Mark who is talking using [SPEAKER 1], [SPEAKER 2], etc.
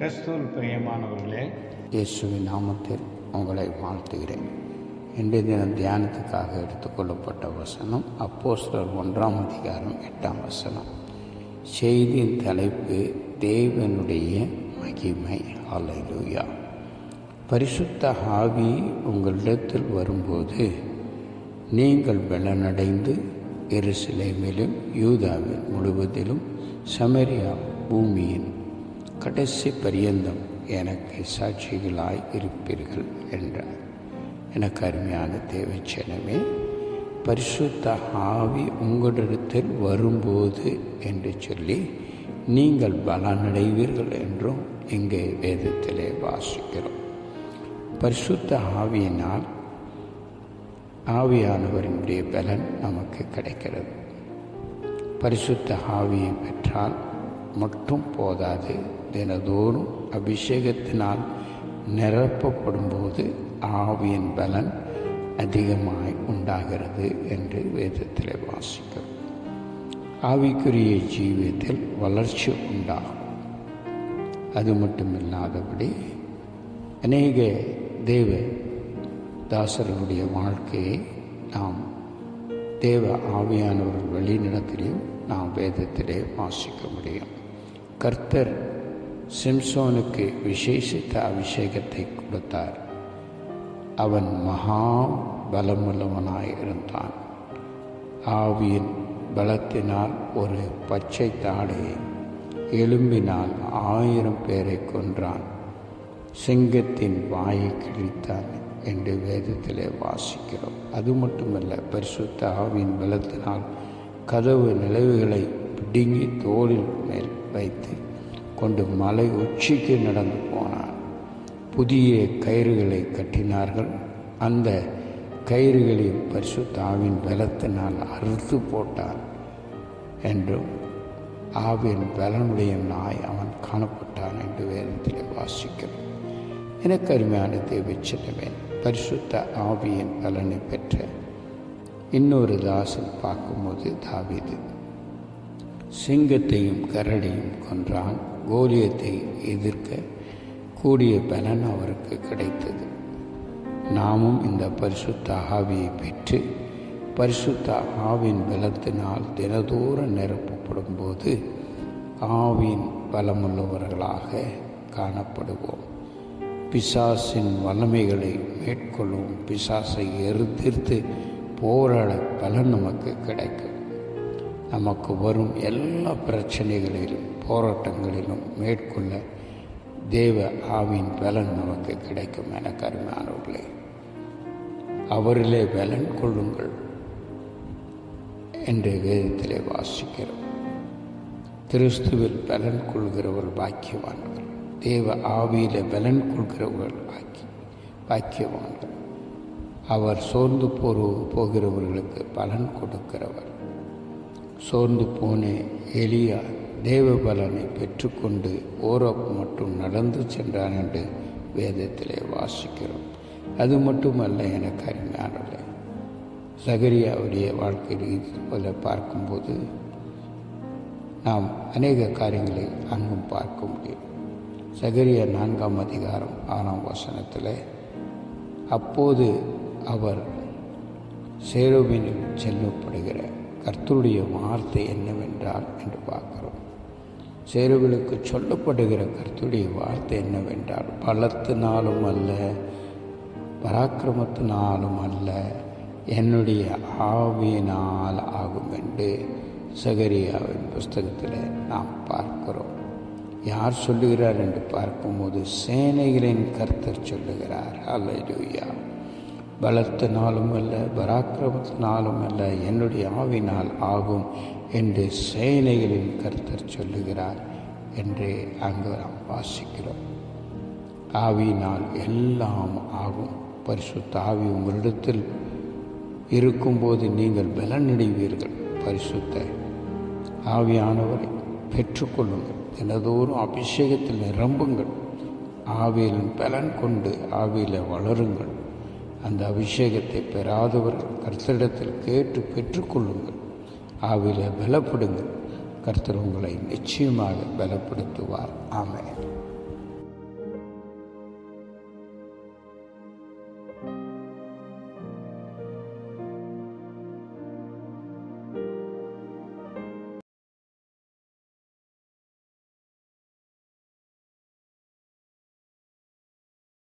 [SPEAKER 1] கிறிஸ்துவில் பிரியமானவர்களே,
[SPEAKER 2] இயேசுவின் நாமத்தில் உங்களை வாழ்த்துகிறேன். இன்றைய தினம் தியானத்துக்காக எடுத்துக்கொள்ளப்பட்ட வசனம் அப்போஸ்தலர் 1 அதிகாரம் 8 செய்தியின் தலைப்பு தேவனுடைய மகிமை. அல்லேலூயா. பரிசுத்த ஆவி உங்களிடத்தில் வரும்போது நீங்கள் பலனடைந்து எருசலேமிலும் யூதாவில் முழுவதிலும் சமரியா பூமியின் கடைசி பரியந்தம் எனக்கு சாட்சிகளாய் இருப்பீர்கள் என்றார். எனக்கு அருமையான தேவச்சனமே, பரிசுத்த ஆவி உங்களிடத்தில் வரும்போது என்று சொல்லி நீங்கள் பலனடைவீர்கள் என்றும் இங்கே வேதத்திலே வாசிக்கிறோம். பரிசுத்த ஆவியினால் ஆவியானவரினுடைய பலன் நமக்கு கிடைக்கிறது. பரிசுத்த ஆவியை பெற்றால் மட்டும் போதாது, தினதோறும் அபிஷேகத்தினால் நிரப்பப்படும் போது ஆவியின் பலன் அதிகமாய் உண்டாகிறது என்று வேதத்தில் வாசிக்கிறோம். ஆவிக்குரிய ஜீவியத்தில் வளர்ச்சி உண்டாகும். அது மட்டுமில்லாதபடி அநேக தேவ தாசர்களுடைய வாழ்க்கையை நாம் தேவ ஆவியானவர்கள் வழிநடத்திலையும் நாம் வேதத்திலே வாசிக்க முடியும். கர்த்தர் சிம்சோனுக்கு விசேஷித்த அபிஷேகத்தை கொடுத்தார். அவன் மகா பலமுள்ளவனாய் இருந்தான். ஆவியின் பலத்தினால் ஒரு பச்சை தாடையை எலும்பினால் 1000 பேரை கொன்றான். சிங்கத்தின் வாயை கிழித்தான் என்று வேதத்திலே வாசிக்கிறோம். அது மட்டுமல்ல, பரிசுத்த ஆவியின் பலத்தினால் கதவு நிலவுகளை பிடுங்கி தோளில் மேல் வைத்து கொண்டு மலை உச்சிக்கு நடந்து போனார். புதிய கயிறுகளை கட்டினார்கள். அந்த கயிறுகளையும் பரிசுத்த ஆவியின் பலத்தினால் அறுத்து போட்டார் என்றும் ஆவியின் பலனுடைய நாய் அவன் காணப்பட்டான் என்று வேதத்தில் வாசிக்கிறோம். எனக்கு அருமையான தேவச்சனமே, பரிசுத்த ஆவியின் பலனை பெற்ற இன்னொரு தாசன் பார்க்கும்போது தாவீது சிங்கத்தையும் கரடியும் கொன்றான். கோலியத்தை எதிர்க்க கூடிய பலன் அவருக்கு கிடைத்தது. நாமும் இந்த பரிசுத்த ஆவியை பெற்று பரிசுத்த ஆவியின் பலத்தினால் தினதோறும் நிரப்பப்படும் போது ஆவியின் பலமுள்ளவர்களாக காணப்படுவோம். பிசாசின் வல்லமைகளை மேற்கொள்ளும். பிசாசை எதிர்த்து போராட பலன் நமக்கு கிடைக்கும். நமக்கு வரும் எல்லா பிரச்சனைகளிலும் போராட்டங்களிலும் மேற்கொள்ள தேவ ஆவியின் பலன் நமக்கு கிடைக்கும். எனக்கு அருமையானவர்களே, அவரிலே பலன் கொள்ளுங்கள் என்று வேதத்திலே வாசிக்கிறோம். கிறிஸ்துவில் பலன் கொள்கிறவர் பாக்கியவான்கள். தேவ ஆவியிலே பலன் கொள்கிறவர்கள் பாக்கியவான்கள். அவர் சோர்ந்து போகிறவர்களுக்கு பலன் கொடுக்கிறவர். சோர்ந்து போன எலியா தேவ பலனை பெற்றுக்கொண்டு ஓரோப்பு மட்டும் நடந்து சென்றான் என்று வேதத்திலே வாசிக்கிறோம். அது மட்டுமல்ல, எனக்கு அருமையானவர்களே, சகரியாவுடைய வாழ்க்கையில் இது போல பார்க்கும்போது நாம் அநேக காரியங்களை அங்கும் பார்க்க முடியும். சகரியா 4 அதிகாரம் 6 அப்போது அவர் சேரோபினில் செல்லப்படுகிற கர்த்தருடைய வார்த்தை என்னவென்றால் என்று பார்க்கிறோம். சேருவிலுக்கு சொல்லப்படுகிற கர்த்தருடைய வார்த்தை என்னவென்றால், பலத்தினாலும் அல்ல, பராக்கிரமத்தினாலும் அல்ல, என்னுடைய ஆவியினால் ஆகும் என்று சகரியாவின் புஸ்தகத்தில் நாம் பார்க்கிறோம். யார் சொல்லுகிறார் என்று பார்க்கும்போது சேனைகளின் கர்த்தர் சொல்லுகிறார். அல்லேலூயா. பலத்தினாலும் அல்ல, பராக்கிரமத்தினாலும் அல்ல, என்னுடைய ஆவினால் ஆகும் என்று சேனைகளின் கர்த்தர் சொல்லுகிறார் என்று அங்கு நாம் வாசிக்கிறோம். ஆவியினால் எல்லாம் ஆகும். பரிசுத்த ஆவி உங்களிடத்தில் இருக்கும்போது நீங்கள் பலனடைவீர்கள். பரிசுத்த ஆவியானவரை பெற்றுக்கொள்ளுங்கள். தினதோறும் அபிஷேகத்தில் நிரம்புங்கள். ஆவியின் பலன் கொண்டு ஆவியில் வளருங்கள். அந்த அபிஷேகத்தை பெறாதவர்கள் கர்த்தரிடத்தில் கேட்டு பெற்றுக்கொள்ளுங்கள். ஆவியில் பலப்படுங்கள். கர்த்தர் உங்களை நிச்சயமாக பலப்படுத்துவார். ஆமென்.